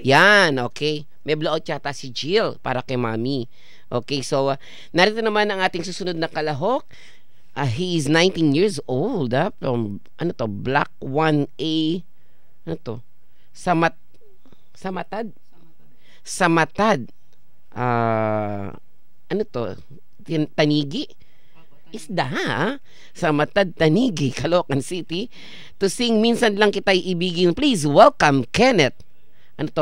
Yan, okay. May blowout yata si Jill para kay Mami. Okay, so narito naman ang ating susunod na kalahok. He is 19 years old. From, ano to, Block 1A. Ano to? Samatad? Samatad. Ano to? Tanigi? Isda, ha? Samatad, Tanigi, Caloocan City. To sing Minsan Lang Kita'y Ibigin. Please welcome Kenneth. Ano to?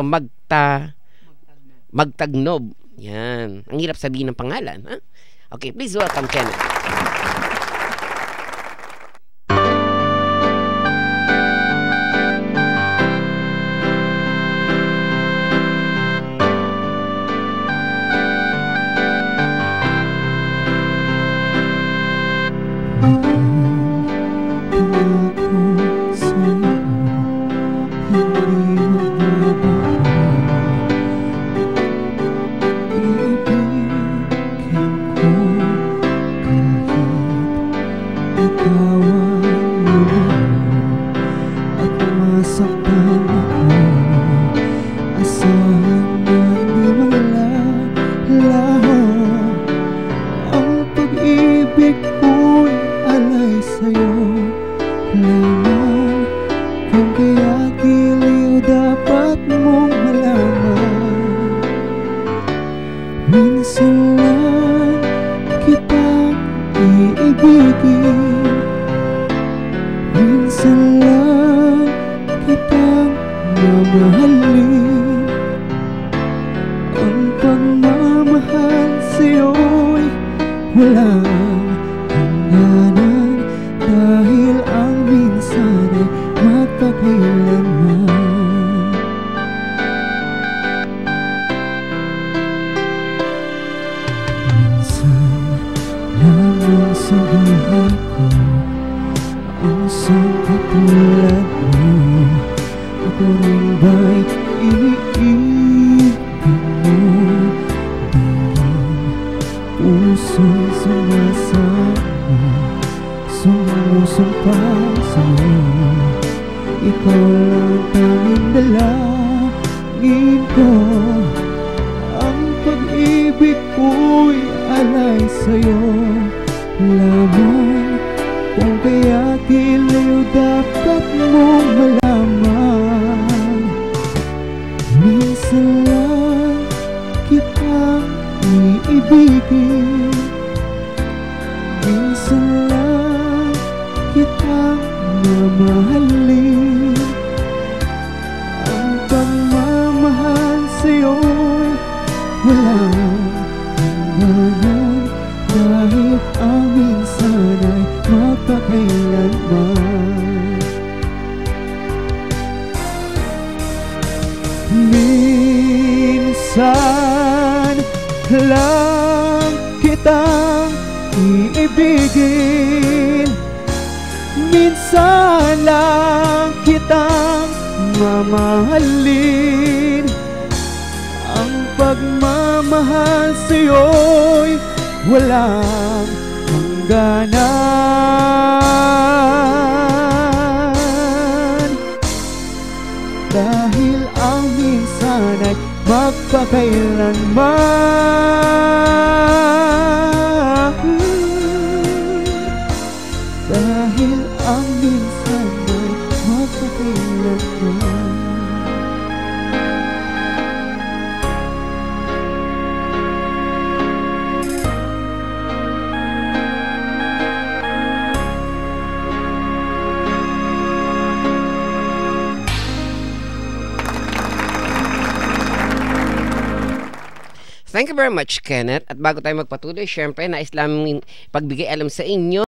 Magtagnob. Yan. Ang hirap sabihin ng pangalan, ha? Okay, please welcome Kenneth. Minsan lang kitang iibigin, minsan lang kitang mamahalin. Ang pagmamahal sa'yo'y walang hangganan, dahil ang minsan ay magpakailanman. Sa buhay ko, ang isang katulad mo, ako rin ba'y iniibig mo? Bilang puso'y sumasama, sumusumpa sa'yo. Ikaw lang tanging dalangin ko, ang pag-ibig ko'y alay sa'yo lamang. Kung kaya giliw dapat mong malaman, minsan lang kitang iibigin, minsan lang kitang mamahalin. Ang pagmamahal sa'yo'y walang hangganan, dahil ang minsan ay magpakailanman. Minsan lang kitang iibigin, minsan lang kitang mamahalin. Ang pagmamahal sa'yo'y walang hangganan, dahil ang minsan ay magpakailanman. Dahil ang minsan ay magpakailanman. Thank you very much, Kenneth. At bago tayo magpatuloy, syempre, nais namin pagbigay alam sa inyo